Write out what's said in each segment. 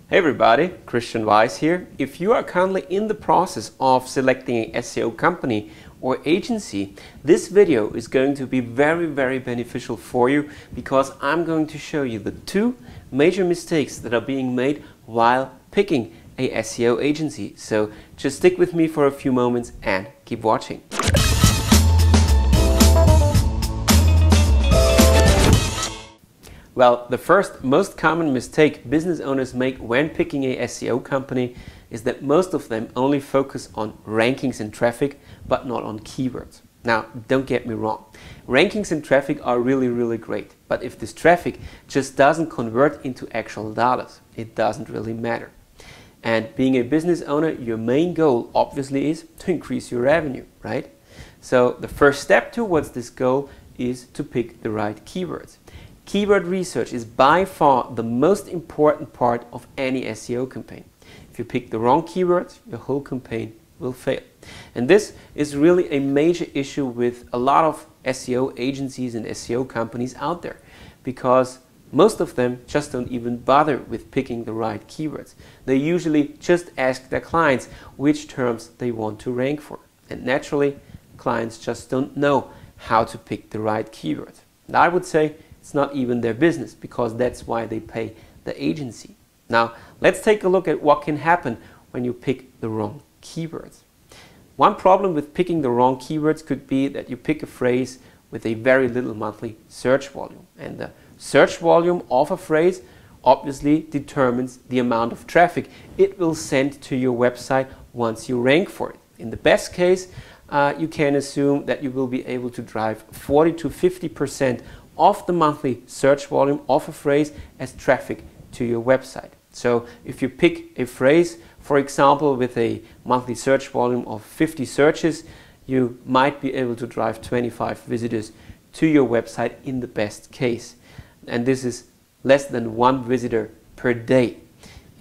Hey everybody, Christian Weiss here. If you are currently in the process of selecting an SEO company or agency, this video is going to be very beneficial for you because I'm going to show you the two major mistakes that are being made while picking a SEO agency. So just stick with me for a few moments and keep watching. Well, the first most common mistake business owners make when picking a SEO company is that most of them only focus on rankings and traffic, but not on keywords. Now, don't get me wrong. Rankings and traffic are really great, but if this traffic just doesn't convert into actual dollars, it doesn't really matter. And being a business owner, your main goal obviously is to increase your revenue, right? So the first step towards this goal is to pick the right keywords. Keyword research is by far the most important part of any SEO campaign. If you pick the wrong keywords, your whole campaign will fail. And this is really a major issue with a lot of SEO agencies and SEO companies out there, because most of them just don't even bother with picking the right keywords. They usually just ask their clients which terms they want to rank for. And naturally, clients just don't know how to pick the right keywords. And I would say it's not even their business, because that's why they pay the agency. Now, let's take a look at what can happen when you pick the wrong keywords. One problem with picking the wrong keywords could be that you pick a phrase with a very little monthly search volume. And the search volume of a phrase obviously determines the amount of traffic it will send to your website once you rank for it. In the best case, you can assume that you will be able to drive 40 to 50% of the monthly search volume of a phrase as traffic to your website. So if you pick a phrase, for example, with a monthly search volume of 50 searches, you might be able to drive 25 visitors to your website in the best case. And this is less than one visitor per day.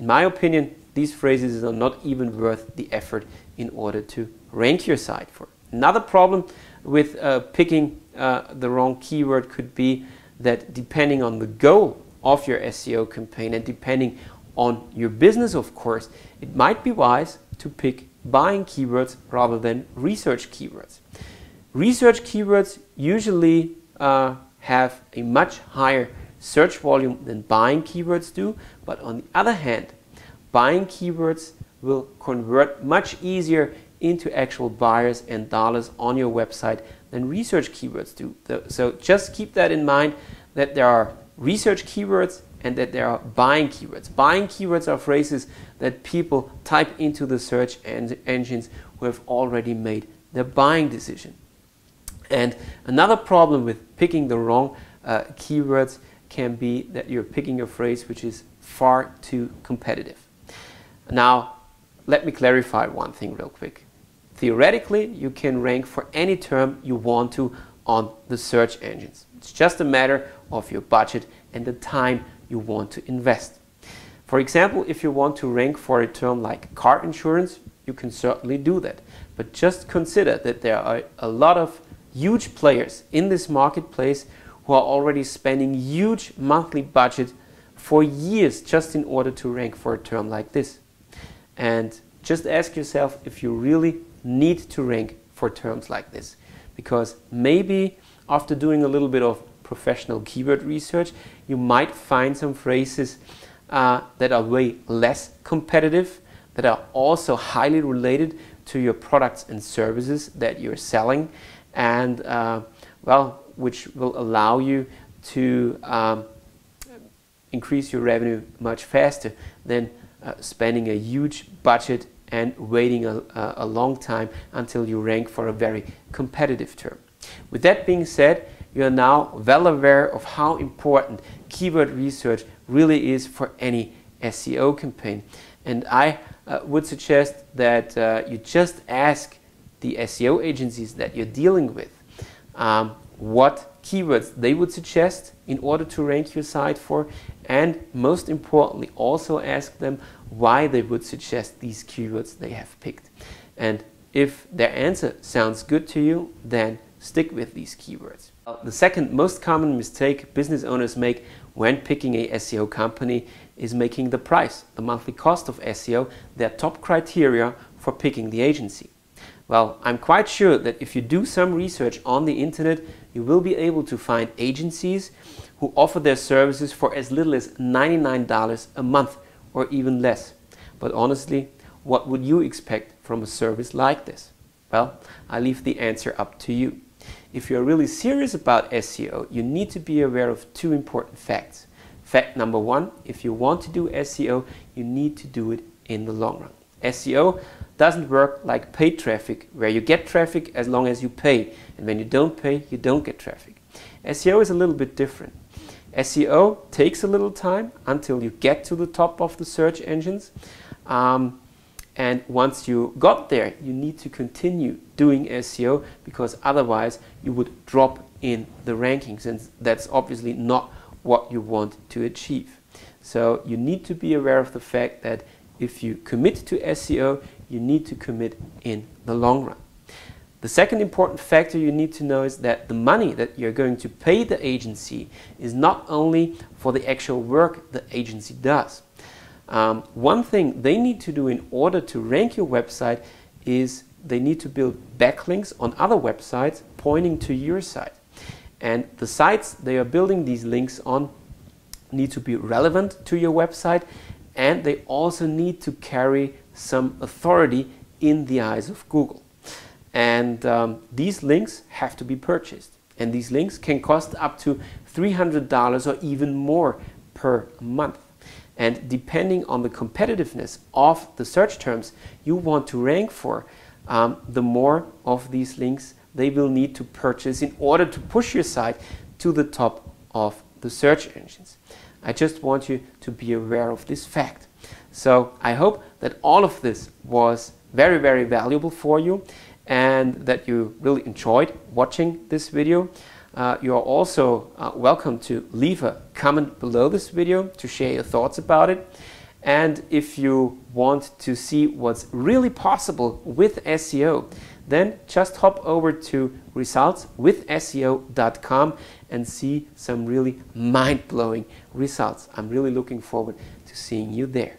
In my opinion, these phrases are not even worth the effort in order to rank your site for. Another problem with picking the wrong keyword could be that depending on the goal of your SEO campaign and depending on your business, of course, it might be wise to pick buying keywords rather than research keywords. Research keywords usually have a much higher search volume than buying keywords do, but on the other hand, buying keywords will convert much easier into actual buyers and dollars on your website than research keywords do. So just keep that in mind, that there are research keywords and that there are buying keywords. Buying keywords are phrases that people type into the search engines who have already made their buying decision. And another problem with picking the wrong keywords can be that you're picking a phrase which is far too competitive. Now, let me clarify one thing real quick. Theoretically, you can rank for any term you want to on the search engines. It's just a matter of your budget and the time you want to invest. For example, if you want to rank for a term like car insurance, you can certainly do that. But just consider that there are a lot of huge players in this marketplace who are already spending huge monthly budget for years just in order to rank for a term like this. And just ask yourself if you really need to rank for terms like this, because maybe after doing a little bit of professional keyword research, you might find some phrases that are way less competitive, that are also highly related to your products and services that you're selling, and well, which will allow you to increase your revenue much faster than spending a huge budget and waiting a long time until you rank for a very competitive term. With that being said, you are now well aware of how important keyword research really is for any SEO campaign. And I would suggest that you just ask the SEO agencies that you're dealing with what keywords they would suggest in order to rank your site for, and most importantly also ask them why they would suggest these keywords they have picked. And if their answer sounds good to you, then stick with these keywords. The second most common mistake business owners make when picking a SEO company is making the price, the monthly cost of SEO, their top criteria for picking the agency. Well, I'm quite sure that if you do some research on the internet, you will be able to find agencies who offer their services for as little as $99 a month or even less. But honestly, what would you expect from a service like this? Well, I leave the answer up to you. If you're really serious about SEO, you need to be aware of two important facts. Fact number one, if you want to do SEO, you need to do it in the long run. SEO doesn't work like paid traffic, where you get traffic as long as you pay, and when you don't pay, you don't get traffic. SEO is a little bit different. SEO takes a little time until you get to the top of the search engines, and once you got there, you need to continue doing SEO, because otherwise you would drop in the rankings, and that's obviously not what you want to achieve. So you need to be aware of the fact that if you commit to SEO, you need to commit in the long run. The second important factor you need to know is that the money that you're going to pay the agency is not only for the actual work the agency does. One thing they need to do in order to rank your website is they need to build backlinks on other websites pointing to your site. And the sites they are building these links on need to be relevant to your website, and they also need to carry some authority in the eyes of Google. And these links have to be purchased. And these links can cost up to $300 or even more per month. And depending on the competitiveness of the search terms you want to rank for, the more of these links they will need to purchase in order to push your site to the top of the search engines. I just want you to be aware of this fact. So I hope that all of this was very, very valuable for you, and that you really enjoyed watching this video. You are also welcome to leave a comment below this video to share your thoughts about it. And if you want to see what's really possible with SEO, then just hop over to resultswithseo.com and see some really mind-blowing results. I'm really looking forward to seeing you there.